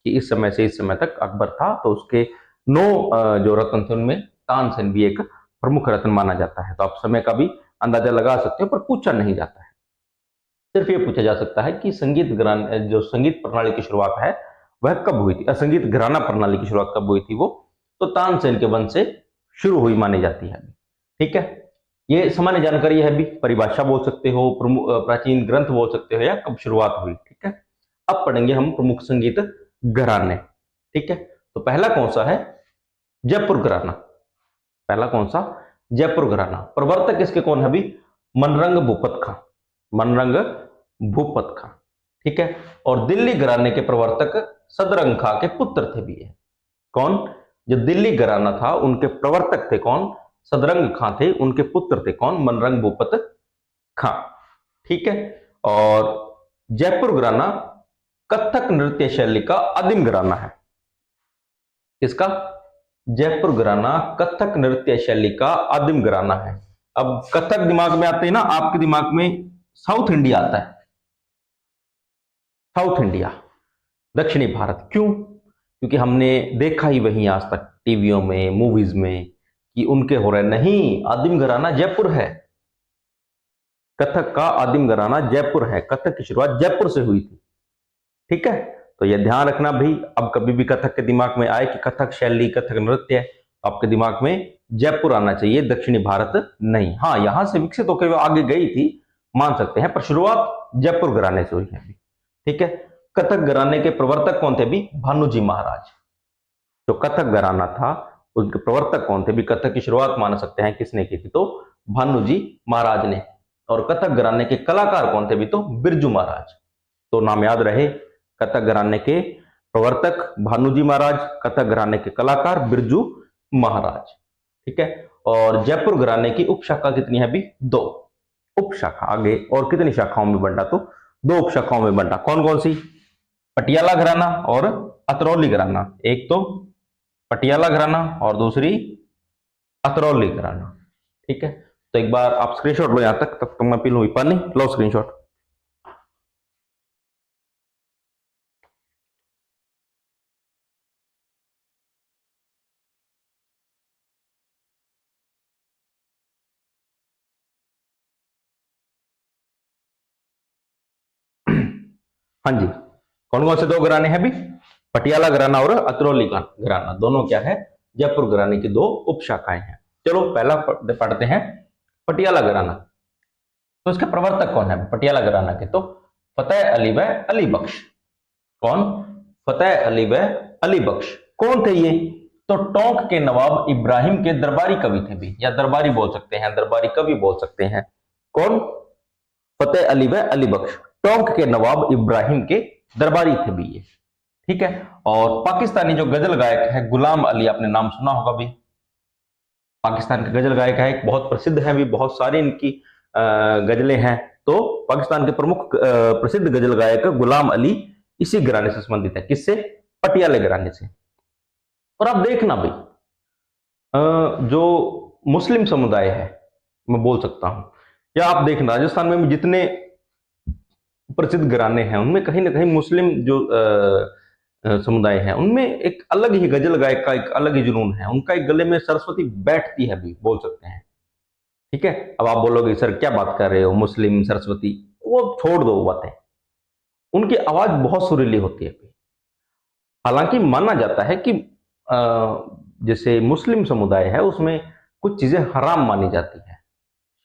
कि इस समय से इस समय तक अकबर था, तो उसके 9 जो रत्न थे उनमें तानसेन भी एक प्रमुख रत्न माना जाता है। तो आप समय का भी अंदाजा लगा सकते हो, पर पूछा नहीं जाता है। सिर्फ ये पूछा जा सकता है कि जो संगीत प्रणाली की शुरुआत है वह कब हुई थी, संगीत घराना प्रणाली की शुरुआत कब हुई थी वो, तो तानसेन के वंश से शुरू हुई मानी जाती है। ठीक है, ये सामान्य जानकारी है भी। परिभाषा बोल सकते हो, प्राचीन ग्रंथ बोल सकते हो, या कब शुरुआत हुई। ठीक है, अब पढ़ेंगे हम प्रमुख संगीत घराने। ठीक है, तो पहला कौन सा है? जयपुर घराना। पहला कौन सा? जयपुर घराना। प्रवर्तक इसके कौन है अभी? मनरंग भूपत खां। मनरंग भूपत खां। ठीक है, और दिल्ली घराने के प्रवर्तक सदरंग खां के पुत्र थे भी ये। कौन? जो दिल्ली घराना था उनके प्रवर्तक थे कौन? सदरंग खां थे। उनके पुत्र थे कौन? मनरंग भूपत खां। ठीक है, और जयपुर घराना कथक नृत्य शैली का आदिम घराना है। किसका? जयपुर घराना कथक नृत्य शैली का आदिम घराना है। अब कथक दिमाग में आते हैं ना, आपके दिमाग में साउथ इंडिया आता है। साउथ इंडिया, दक्षिणी भारत। क्यों? क्योंकि हमने देखा ही वही आज तक टीवियों में, मूवीज में, कि उनके हो रहे। नहीं, आदिम घराना जयपुर है। कथक का आदिम घराना जयपुर है। कथक की शुरुआत जयपुर से हुई थी। ठीक है, तो यह ध्यान रखना भाई। अब कभी भी कथक के दिमाग में आए कि कथक शैली, कथक नृत्य, तो आपके दिमाग में जयपुर आना चाहिए, दक्षिणी भारत नहीं। हाँ, यहां से विकसित होकर वो आगे गई थी, मान सकते हैं, पर शुरुआत जयपुर घराने से हुई है अभी। ठीक है, कथक घराने के प्रवर्तक कौन थे भी? भानुजी महाराज। जो कथक घराना था उनके प्रवर्तक कौन थे भी? कथक की शुरुआत मान सकते हैं किसने की थी? तो भानुजी महाराज ने। और कथक घराने के कलाकार कौन थे भी? तो बिरजू महाराज। तो नाम याद रहे, कथक घराने के प्रवर्तक भानुजी महाराज, कथक घराने के कलाकार बिरजू महाराज। ठीक है, और जयपुर घराने की उपशाखा कितनी है अभी? 2 उपशाखा। आगे और कितनी शाखाओं में बंटा? तो 2 उपशाखाओं में बंटा। कौन कौन सी? पटियाला घराना और अतरौली घराना। एक तो पटियाला घराना और दूसरी अतरौली घराना। ठीक है, तो एक बार आप स्क्रीनशॉट लो, यहां तक तब तक मैं पी लूं पानी। लो स्क्रीनशॉट। हाँ जी, कौन कौन से 2 घराने हैं भी? पटियाला घराना और अतरौली घराना। दोनों क्या है? जयपुर घराने की 2 उपशाखाएं हैं। चलो पहला पढ़ते हैं, पटियाला घराना। तो इसके प्रवर्तक कौन है पटियाला घराना के? तो फतेह अली व अली बख्श। कौन? फतेह अली व अली बख्श। कौन थे ये? तो टोंक के नवाब इब्राहिम के दरबारी कवि थे भी, या दरबारी बोल सकते हैं, दरबारी कवि बोल सकते हैं। कौन? फतेह अली व अली बख्श, टोंक के नवाब इब्राहिम के दरबारी थे भी ये। ठीक है, और पाकिस्तानी जो गजल गायक है गुलाम अली, आपने नाम सुना होगा भी। पाकिस्तान के गजल गायक है, एक बहुत प्रसिद्ध है भी, बहुत सारी इनकी गजलें हैं। तो पाकिस्तान के प्रमुख प्रसिद्ध गजल गायक गुलाम अली इसी घराने से संबंधित है। किससे? पटियाले घराने से। और आप देखना भाई, जो मुस्लिम समुदाय है, मैं बोल सकता हूं, या आप देखना राजस्थान में जितने प्रसिद्ध घराने हैं उनमें कहीं ना कहीं मुस्लिम जो समुदाय है उनमें एक अलग ही गजल गायक का एक अलग ही जुनून है। उनका एक गले में सरस्वती बैठती है भी, बोल सकते हैं। ठीक है, अब आप बोलोगे सर क्या बात कर रहे हो, मुस्लिम सरस्वती, वो छोड़ दो बातें। उनकी आवाज बहुत सुरीली होती है। हालांकि माना जाता है कि जैसे मुस्लिम समुदाय है उसमें कुछ चीजें हराम मानी जाती है,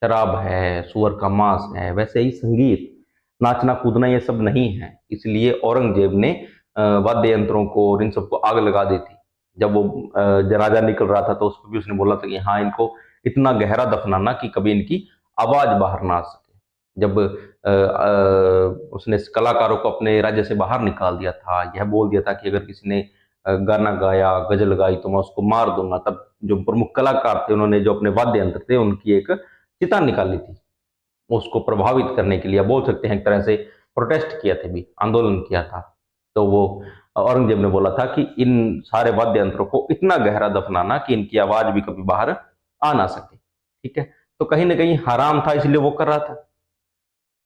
शराब है, सुअर का मांस है, वैसे ही संगीत, नाचना कूदना ये सब नहीं है। इसलिए औरंगजेब ने वाद्य यंत्रों को और इन सबको आग लगा दी थी, जब वो जनाजा निकल रहा था तो उस पर भी उसने बोला था कि हाँ, इनको इतना गहरा दफनाना कि कभी इनकी आवाज बाहर ना आ सके। जब उसने कलाकारों को अपने राज्य से बाहर निकाल दिया था, यह बोल दिया था कि अगर किसी ने गाना गाया, गजल गाई तो मैं उसको मार दूंगा, तब जो प्रमुख कलाकार थे उन्होंने जो अपने वाद्य यंत्र थे उनकी एक चिता निकाली थी उसको प्रभावित करने के लिए, बोल सकते हैं एक तरह से प्रोटेस्ट किया था भी, आंदोलन किया था। तो वो औरंगजेब ने बोला था कि इन सारे वाद्य यंत्रों को इतना गहरा दफनाना कि इनकी आवाज भी कभी बाहर आ ना सके। ठीक है, तो कहीं ना कहीं हराम था इसलिए वो कर रहा था।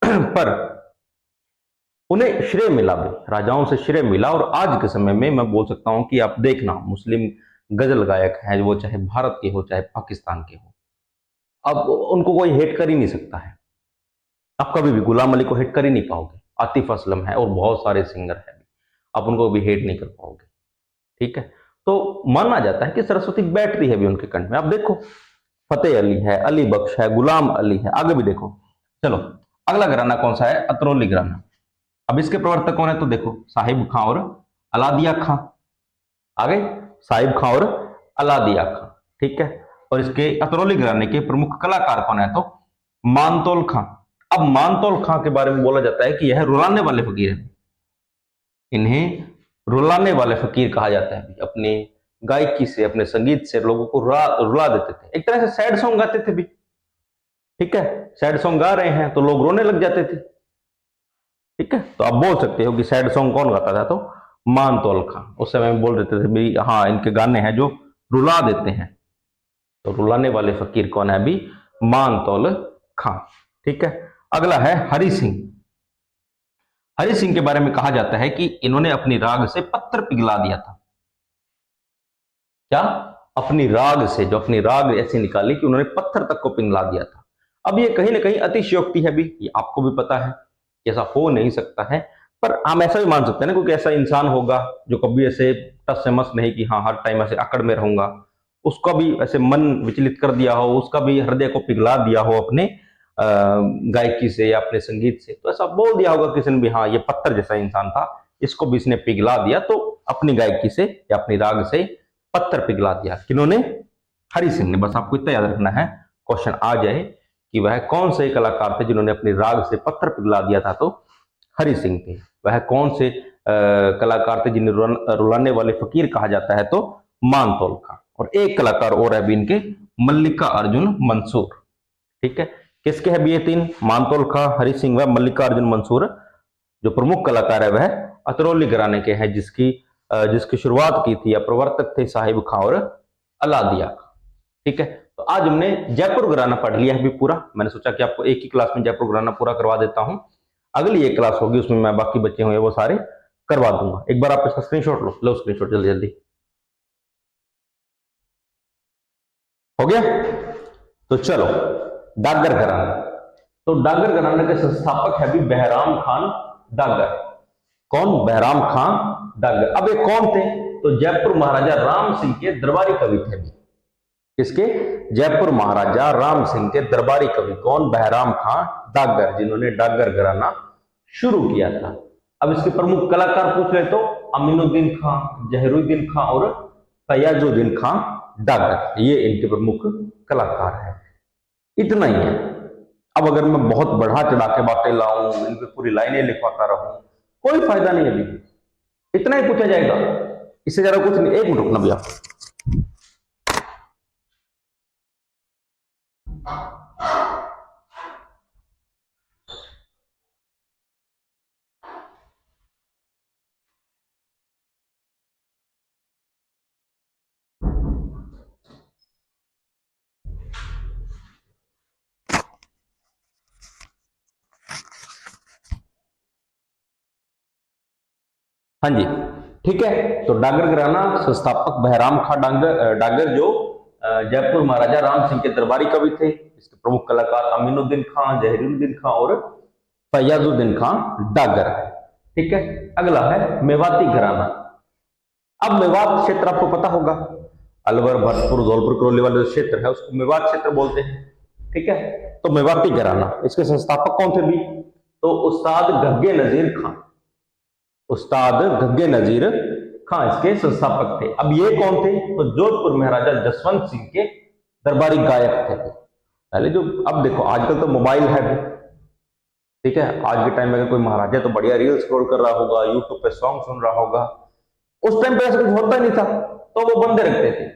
पर उन्हें श्रेय मिला भी, राजाओं से श्रेय मिला। और आज के समय में मैं बोल सकता हूं कि आप देखना, मुस्लिम गजल गायक हैं वो चाहे भारत के हो चाहे पाकिस्तान के हो, अब उनको कोई हेट कर ही नहीं सकता है। आप कभी भी गुलाम अली को हिट कर ही नहीं पाओगे, आतिफ असलम है और बहुत सारे सिंगर हैं, आप उनको भी हेट नहीं कर पाओगे। ठीक है, तो माना जाता है कि सरस्वती बैठती है भी उनके कंठ में। आप देखो, फतेह अली है, अली बख्श है, गुलाम अली है, आगे भी देखो। चलो, अगला घराना कौन सा है? अतरौली घराना। अब इसके प्रवर्तक कौन है? तो देखो, साहिब खां और अलादिया खां। आगे साहिब खां और अलादिया खां। ठीक है, और इसके अतरौली घराने के प्रमुख कलाकार कौन है? तो मानतोल खां। अब मानतौल खां के बारे में बोला जाता है कि यह रुलाने वाले फकीर हैं। इन्हें रुलाने वाले फकीर कहा जाता है। अपने गायकी से, अपने संगीत से लोगों को रुला देते थे। एक तरह से सैड सॉन्ग गाते थे भी। ठीक है, सैड सॉन्ग गा रहे हैं तो लोग रोने लग जाते थे। ठीक है, तो आप बोल सकते हो कि सैड सॉन्ग कौन गाता था? तो मानतौल खां। उस समय में बोल देते थे भी हाँ, इनके गाने हैं जो रुला देते हैं। तो रुलाने वाले फकीर कौन है? अभी मानतौल खां। ठीक है, अगला है हरि सिंह। हरि सिंह के बारे में कहा जाता है कि इन्होंने अपनी राग से पत्थर पिघला दिया था। क्या? अपनी राग से, जो अपनी राग ऐसी निकाली कि उन्होंने पत्थर तक को पिघला दिया था। अब ये कहीं ना कहीं अतिशयोक्ति है भी, ये आपको भी पता है कि ऐसा हो नहीं सकता है, पर हम ऐसा भी मान सकते हैं ना, क्योंकि ऐसा इंसान होगा जो कभी ऐसे टस से मस नहीं कि हाँ हर टाइम ऐसे अकड़ में रहूंगा, उसका भी ऐसे मन विचलित कर दिया हो, उसका भी हृदय को पिघला दिया हो अपने गायकी से या अपने संगीत से, तो ऐसा बोल दिया होगा किसी ने भी हाँ ये पत्थर जैसा इंसान था, इसको भी इसने पिघला दिया। तो अपनी गायकी से या अपनी राग से पत्थर पिघला दिया। किन्होंने? हरि सिंह ने। बस आपको इतना याद रखना है, क्वेश्चन आ जाए कि वह कौन से कलाकार थे जिन्होंने अपनी राग से पत्थर पिघला दिया था? तो हरि सिंह थे। वह कौन से कलाकार थे जिन्हें रुलाने वाले फकीर कहा जाता है? तो मानतौल का। और एक कलाकार और है भी इनके, मल्लिका अर्जुन मंसूर। ठीक है, किसके है भी ये तीन? मानतौल खां, हरि सिंह व मल्लिका अर्जुन मंसूर। जो प्रमुख कलाकार है वह अतरौली घराने के हैं, जिसकी शुरुआत की थी या प्रवर्तक थे साहिब खां और अलादिया खां। ठीक है, तो आज हमने जयपुर घराना पढ़ लिया है भी पूरा। मैंने सोचा कि आपको एक ही क्लास में जयपुर घराना पूरा करवा देता हूं। अगली एक क्लास होगी उसमें मैं बाकी बचे हुए वो सारे करवा दूंगा। एक बार आप इसका स्क्रीनशॉट लो स्क्रीनशॉट जल्दी जल्दी। हो गया? तो चलो, डागर घराना। तो डागर घराने के संस्थापक है भी बहराम खान डागर। कौन? बहराम खान डागर। अब ये कौन थे? तो जयपुर महाराजा राम सिंह के दरबारी कवि थे भी। किसके? जयपुर महाराजा राम सिंह के दरबारी कवि। कौन? बहराम खान डागर, जिन्होंने डागर घराना शुरू किया था। अब इसके प्रमुख कलाकार पूछ रहे तो अमीनुद्दीन खां, जहीरुद्दीन खां और फयाजुद्दीन खां डागर, ये इनके प्रमुख कलाकार हैं। इतना ही है। अब अगर मैं बहुत बढ़ा चढ़ा के बातें लाऊं, इन पे पूरी लाइनें लिखवाता रहूं, कोई फायदा नहीं। अभी इतना ही पूछा जाएगा, इससे ज्यादा कुछ नहीं। एक मिनट रुकना भैया। हाँ जी, ठीक है। तो डागर घराना संस्थापक बहराम खां डागर जो जयपुर महाराजा राम सिंह के दरबारी कवि थे। इसके प्रमुख कलाकार अमीनुद्दीन खां, जहीरुद्दीन खां और फयाजुद्दीन खां डागर है। ठीक है, अगला है मेवाती घराना। अब मेवात क्षेत्र आपको पता होगा, अलवर, भरतपुर, धौलपुर, करौली वाले जो क्षेत्र है उसको मेवात क्षेत्र बोलते हैं। ठीक है, तो मेवाती घराना, इसके संस्थापक कौन थे भी? तो उस्ताद घग्गे नजीर खां। उस्ताद घग्गे नजीर खां इसके संस्थापक थे। अब ये कौन थे? तो जोधपुर महाराजा जसवंत सिंह के दरबारी गायक थे पहले। जो अब देखो आजकल तो मोबाइल है भी, ठीक है, आज के टाइम में अगर कोई महाराजा तो बढ़िया रील स्क्रॉल कर रहा होगा, यूट्यूब पे सॉन्ग सुन रहा होगा। उस टाइम पे ऐसा कुछ होता नहीं था, तो वो बंदे रखते थे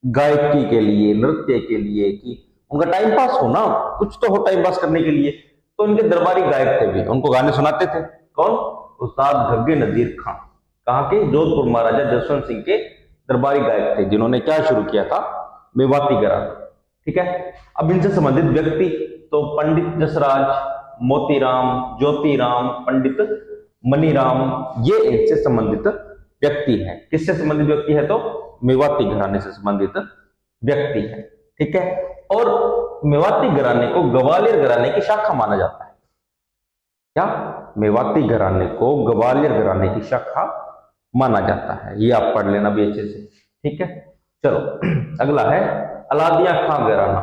गायकी के लिए, नृत्य के लिए, कि उनका टाइम पास हो ना, कुछ तो हो टाइम पास करने के लिए। तो इनके दरबारी गायक थे भी, उनको गाने सुनाते थे। कौन? उस्ताद घग्गे नजीर खां। कहाँ के? जोधपुर महाराजा जसवंत सिंह के दरबारी गायक थे, जिन्होंने क्या शुरू किया था? मेवाती घराना। ठीक है। अब इनसे संबंधित व्यक्ति तो पंडित जसराज, मोतीराम, ज्योतिराम, पंडित मनीराम, ये इनसे संबंधित व्यक्ति है। किससे संबंधित व्यक्ति है? तो मेवाती घराने से संबंधित व्यक्ति है। ठीक है। और मेवाती घराने को ग्वालियर घराने की शाखा माना जाता है। क्या? मेवाती घराने को ग्वालियर घराने की शाखा माना जाता है। ये आप पढ़ लेना भी अच्छे से। ठीक है। चलो अगला है अलादिया खां घराना।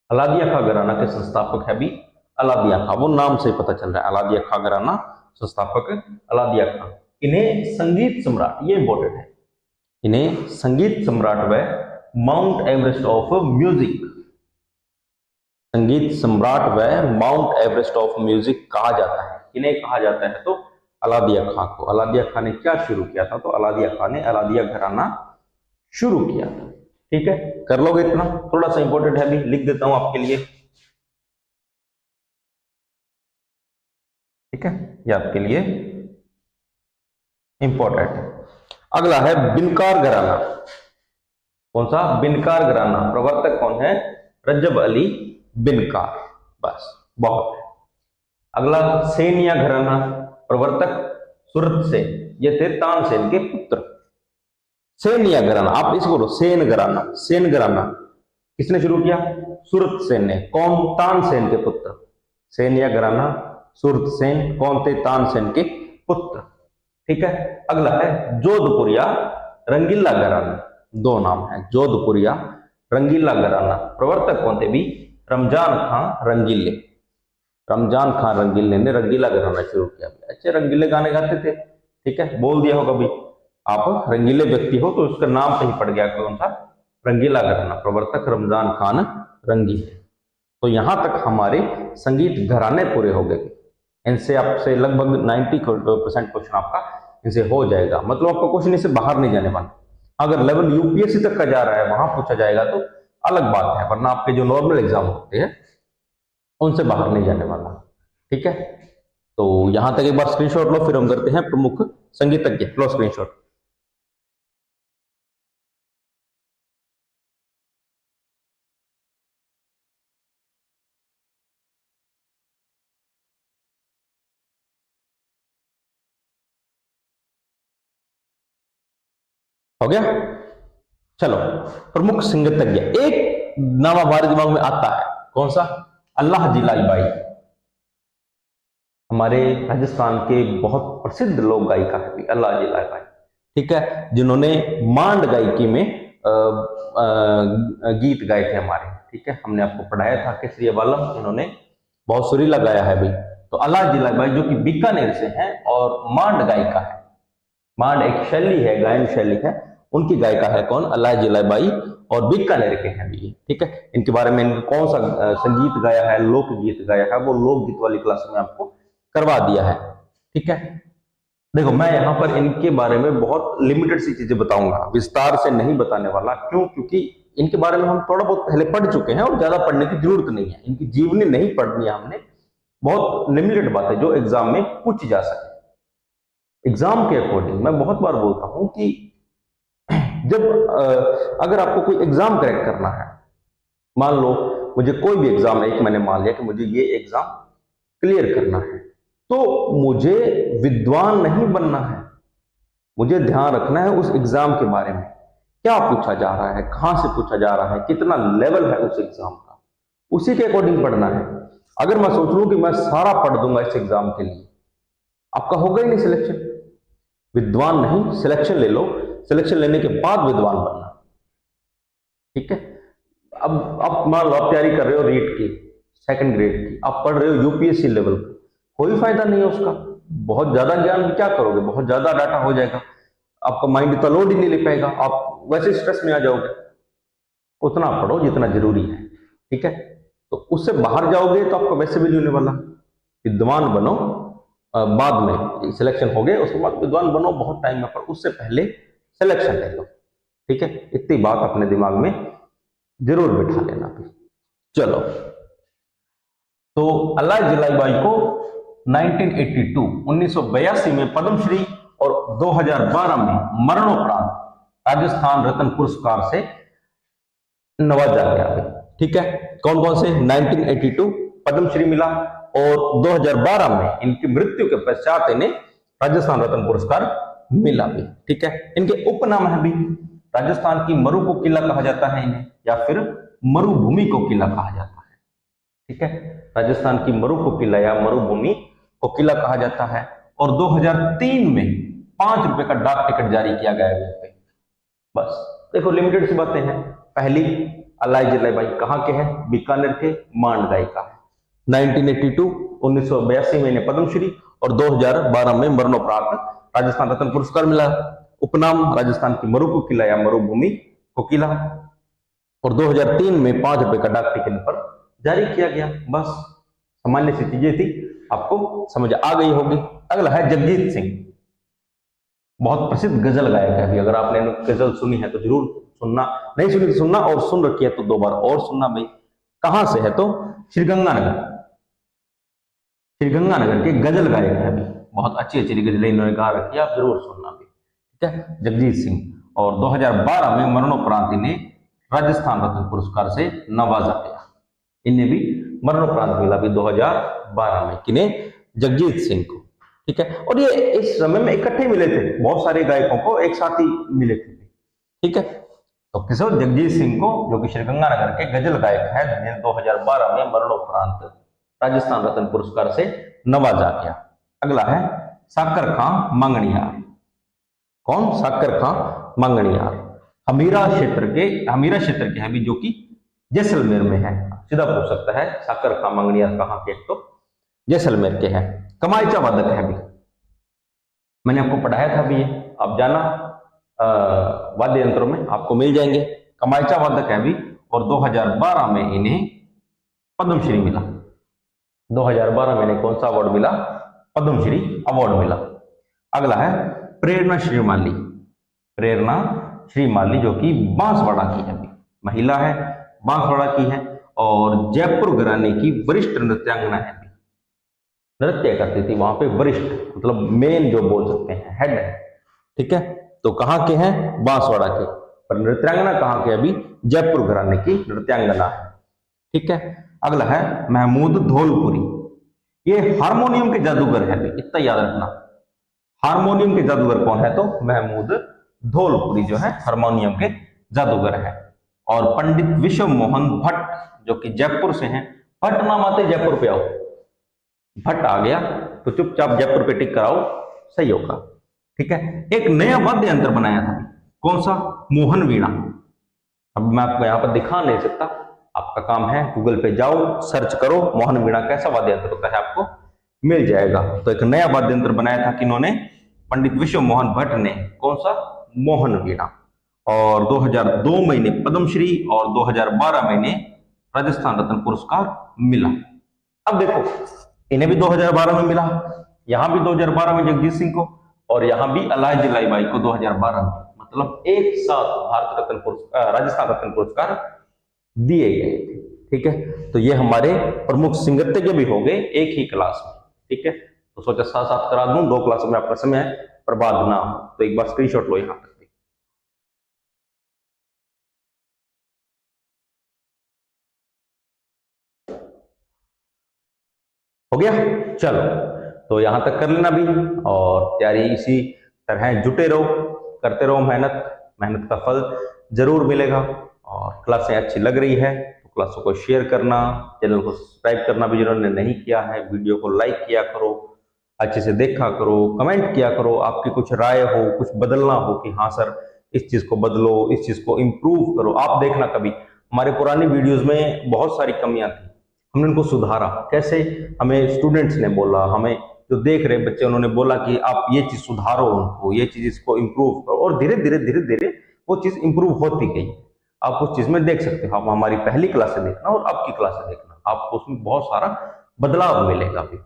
अलादिया खां घराना के संस्थापक है भी अलादिया खां, वो नाम से पता चल रहा है। अलादिया खां घराना संस्थापक अलादिया खां। इन्हें संगीत सम्राट, ये इंपॉर्टेंट है, इन्हें संगीत सम्राट व माउंट एवरेस्ट ऑफ म्यूजिक, संगीत सम्राट व माउंट एवरेस्ट ऑफ म्यूजिक कहा जाता है। इन्हें कहा जाता है तो अलादिया खां को। अलादिया खां ने क्या शुरू किया था? तो अलादिया खां ने अलादिया घराना शुरू किया था। ठीक है, कर लोगे इतना? थोड़ा सा इंपॉर्टेंट है भी, लिख देता हूं आपके लिए। ठीक है, ये आपके लिए इंपॉर्टेंट है। अगला है बिनकार घराना। कौन सा? बिनकार घराना। प्रवर्तक कौन है? रजब अली बिनकार। बस, बहुत है। अगला सेनिया घराना। प्रवर्तक सूरत सेन, ये थे तानसेन के पुत्र। सेनिया घराना, आप इसको बोलो सेन घराना। सेन घराना किसने शुरू किया? सूरत सेन ने। कौन? तानसेन के पुत्र। सेनिया घराना, सूरत सेन, कौन थे? तानसेन के पुत्र। ठीक है। अगला है जोधपुरिया रंगीला घराना। दो नाम है, जोधपुरिया रंगीला घराना। प्रवर्तक कौन थे भी? रमजान खां रंगीले। रमजान खां रंगीले ने रंगीला घराना शुरू किया। अच्छे रंगीले गाने गाते थे। ठीक है, बोल दिया होगा भी, आप रंगीले व्यक्ति हो तो उसका नाम कहीं पड़ गया, कौन सा? रंगीला घराना। प्रवर्तक रमजान खान रंगीले। तो यहां तक हमारे संगीत घराने पूरे हो गए। इनसे आपसे लगभग 90% क्वेश्चन आपका इनसे हो जाएगा। मतलब आपका क्वेश्चन इससे बाहर नहीं जाने वाला। अगर लेवल यूपीएससी तक का जा रहा है, वहां पूछा जाएगा तो अलग बात है, वरना आपके जो नॉर्मल एग्जाम होते हैं उनसे बाहर नहीं जाने वाला। ठीक है, तो यहां तक एक बार स्क्रीनशॉट लो, फिर हम करते हैं प्रमुख संगीतज्ञ। लो स्क्रीनशॉट। हो गया? चलो, प्रमुख संगीतज्ञ। एक नाम हमारे दिमाग में आता है, कौन सा? अल्लाह जी लाई। हमारे राजस्थान के बहुत प्रसिद्ध लोक गायिका है भी अल्लाह जी लाई। ठीक है, जिन्होंने मांड गायकी में गीत गाए थे हमारे। ठीक है, हमने आपको पढ़ाया था केसरी वालम, इन्होंने बहुत सुरीला गाया है भाई। तो अल्लाह जी लाई जो कि बीकानेर से हैं और मांड गायिका है। मांड एक शैली है, गायन शैली है, उनकी गायिका है कौन? अल्लाह जी लाई और बीकानेर के हैं भी। ठीक है, इनके बारे में इनका कौन सा संगीत गाया है, लोकगीत गाया है, वो लोकगीत वाली क्लास में आपको करवा दिया है। ठीक है, देखो मैं यहाँ पर इनके बारे में बहुत लिमिटेड सी चीजें बताऊंगा, विस्तार से नहीं बताने वाला। क्यों? क्योंकि इनके बारे में हम थोड़ा बहुत पहले पढ़ चुके हैं और ज्यादा पढ़ने की जरूरत नहीं है। इनकी जीवनी नहीं पढ़नी है हमने, बहुत लिमिटेड बात है जो एग्जाम में पूछी जा सके। एग्जाम के अकॉर्डिंग मैं बहुत बार बोलता हूं कि जब अगर आपको कोई एग्जाम क्रैक करना है, मान लो मुझे कोई भी एग्जाम है, एक मैंने मान लिया कि मुझे ये एग्जाम क्लियर करना है, तो मुझे विद्वान नहीं बनना है। मुझे ध्यान रखना है उस एग्जाम के बारे में, क्या पूछा जा रहा है, कहां से पूछा जा रहा है, कितना लेवल है उस एग्जाम का, उसी के अकॉर्डिंग पढ़ना है। अगर मैं सोच लूं कि मैं सारा पढ़ दूंगा इस एग्जाम के लिए, आपका होगा ही नहीं सिलेक्शन। विद्वान नहीं, सिलेक्शन ले लो, सिलेक्शन लेने के बाद विद्वान बनना। ठीक है, अब आप मान लो आप तैयारी कर रहे हो रीट की, सेकंड ग्रेड की, आप पढ़ रहे हो यूपीएससी लेवल का, कोई फायदा नहीं है उसका। बहुत ज्यादा ज्ञान क्या करोगे, बहुत ज्यादा डाटा हो जाएगा। आपका माइंड इतना लोड ही नहीं ले पाएगा, आप वैसे स्ट्रेस में आ जाओगे। उतना पढ़ो जितना जरूरी है, ठीक है। तो उससे बाहर जाओगे तो आपका वैसे भी नहीं होने वाला। विद्वान बनो, बाद में सिलेक्शन हो गए उसके बाद विद्वान बनो बहुत टाइम में, पर उससे पहले सिलेक्शन ले लो, ठीक है। इतनी बात अपने दिमाग में जरूर बिठा लेना भी। चलो, तो अल्लाह जलाईबाई को 1982 में पद्मश्री और 2012 में मरणोपरांत राजस्थान रत्न पुरस्कार से नवाजा गया, ठीक है। कौन कौन से? 1982 पद्मश्री मिला और 2012 में इनकी मृत्यु के पश्चात इन्हें राजस्थान रत्न पुरस्कार मिला भी, ठीक है। इनके उपनाम है भी, राजस्थान की मरु को किला कहा जाता है इन्हें, या फिर मरुभूमि को किला कहा जाता है, ठीक है। राजस्थान की मरु को किला या मरुभूमि को किला कहा जाता है। और 2003 में 5 रुपए का डाक टिकट जारी किया गया है पे। बस देखो, लिमिटेड सी बातें हैं। पहली, अल्लाह जलाईबाई कहाँ के हैं? बीकानेर के मांडगाई का है। 1982 में इन्हें पद्मश्री और 2012 में मरणोपरांत राजस्थान रत्न पुरस्कार मिला। उपनाम राजस्थान की मरु को किला या मरुभूमि को किला। और 2003 में 5 रुपए का डाक टिकट पर जारी किया गया। बस सामान्य सी चीजें थी, आपको समझ आ गई होगी। अगला है जगजीत सिंह, बहुत प्रसिद्ध गजल गायक है। अगर आपने गजल सुनी है तो जरूर सुनना, नहीं सुनी तो सुनना, और सुन रखी है तो 2 बार और सुनना भाई। कहां से है? तो श्रीगंगानगर, श्रीगंगानगर के गजल गायक है अभी। बहुत अच्छी अच्छी गजलें इन्होंने गा रखी है, आप जरूर सुनना भी, ठीक है। जगजीत सिंह। और 2012 में मरणोपरांत इन्हें राजस्थान रत्न पुरस्कार से नवाजा गया। इन्हें भी मरणोपरांत मिला भी 2012 में, किन्हें? जगजीत सिंह को, ठीक है। और ये इस समय में इकट्ठे मिले थे, बहुत सारे गायकों को एक साथ ही मिले थे, ठीक है। तो किसको? जगजीत सिंह को, जो कि श्रीगंगानगर के गजल गायक है, जिन्हें 2012 में मरणोपरांत राजस्थान रत्न पुरस्कार से नवाजा गया। अगला है साकर खां मंगनियार। कौन? साकर खां मंगनियार हमीरा क्षेत्र के हैं भी, जो कि जैसलमेर में है। सीधा पूछ सकता है साकर खां मंगनियार कहाँ के? तो जैसलमेर के हैं। कमायचा वादक है भी, मैंने आपको पढ़ाया था भी ये, आप जाना वाद्य यंत्रों में आपको मिल जाएंगे। कमायचा वादक है भी। और 2012 में इन्हें पद्मश्री मिला। 2012 में इन्हें कौन सा अवार्ड मिला? पद्मश्री अवार्ड मिला। अगला है प्रेरणा श्रीमाली। प्रेरणा श्रीमाली, जो कि बांसवाड़ा की है, महिला है, बांसवाड़ा की है और जयपुर घराने की वरिष्ठ नृत्यांगना है। नृत्य करती थी वहां पे, वरिष्ठ मतलब मेन जो बोल सकते हैं, हेड है, ठीक है। तो कहाँ के हैं? बांसवाड़ा के। पर नृत्यांगना कहाँ के? अभी जयपुर घराने की नृत्यांगना है, ठीक है। अगला है महमूद धौलपुरी। ये हारमोनियम के जादूगर है, इतना याद रखना। हारमोनियम के जादूगर कौन है? तो महमूद धौलपुरी जो है हारमोनियम के जादूगर है। और पंडित विश्व मोहन भट्ट, जो कि जयपुर से हैं। भट्ट नाम आते जयपुर पे आओ, भट्ट आ गया तो चुपचाप जयपुर पे टिक कराओ, सही होगा, ठीक है। एक नया वाद्य यंत्र बनाया था, कौन सा? मोहन वीणा। अब मैं आपको यहाँ पर दिखा नहीं सकता, आपका काम है गूगल पे जाओ, सर्च करो मोहन वीणा कैसा वाद्य यंत्र होता है, आपको मिल जाएगा। तो एक नया वाद्य यंत्र बनाया था किन्होंने? पंडित विश्व मोहन भट्ट ने। कौन सा? मोहन वीणा। और 2002 में इन्हें पद्मश्री और 2012 में इन्हें राजस्थान रत्न पुरस्कार मिला। अब देखो, इन्हें भी 2012 में मिला, यहां भी 2012 में जगजीत सिंह को, और यहां भी अल्लाह जलाईबाई को 2012 में, मतलब एक साथ भारत रत्न पुरस्कार, राजस्थान रत्न पुरस्कार दिए गए थे, ठीक है। तो ये हमारे प्रमुख सिंगत्य भी हो गए एक ही क्लास में, ठीक है। तो सोचा साथ साथ करा दूं, 2 क्लास में आपका समय बर्बाद ना हो, तो एक बार स्क्रीनशॉट लो यहां तक। हो गया? चलो, तो यहां तक कर लेना भी, और तैयारी इसी तरह जुटे रहो, करते रहो मेहनत, मेहनत का फल जरूर मिलेगा। और क्लासें अच्छी लग रही है तो क्लासों को शेयर करना, चैनल को सब्सक्राइब करना भी जिन्होंने नहीं किया है, वीडियो को लाइक किया करो, अच्छे से देखा करो, कमेंट किया करो, आपकी कुछ राय हो, कुछ बदलना हो कि हाँ सर इस चीज को बदलो, इस चीज को इम्प्रूव करो। आप देखना, कभी हमारे पुरानी वीडियोज में बहुत सारी कमियां थी, हमने उनको सुधारा। कैसे? हमें स्टूडेंट्स ने बोला, हमें जो देख रहे बच्चे, उन्होंने बोला कि आप ये चीज सुधारो, उनको ये चीज इसको इम्प्रूव करो, और धीरे धीरे वो चीज इम्प्रूव होती गई। आप उस चीज में देख सकते हो, आप हमारी पहली क्लास से देखना और अब की क्लास से देखना, आपको उसमें बहुत सारा बदलाव मिलेगा भी।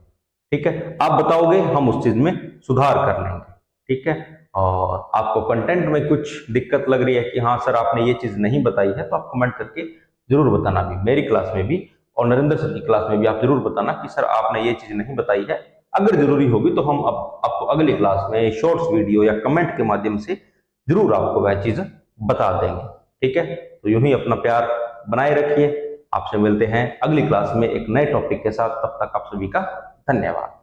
ठीक है, आप बताओगे, हम उस चीज में सुधार कर लेंगे। ठीक है, और आपको कंटेंट में कुछ दिक्कत लग रही है कि हाँ सर आपने ये चीज नहीं बताई है, तो आप कमेंट करके जरूर बताना भी, मेरी क्लास में भी और नरेंद्र सर की क्लास में भी आप जरूर बताना कि सर आपने ये चीज नहीं बताई है। अगर जरूरी होगी तो हम अब आपको अगली क्लास में शॉर्ट्स वीडियो या कमेंट के माध्यम से जरूर आपको वह चीज बता देंगे। ठीक है, तो यूं ही अपना प्यार बनाए रखिए। आपसे मिलते हैं अगली क्लास में एक नए टॉपिक के साथ। तब तक आप सभी का धन्यवाद।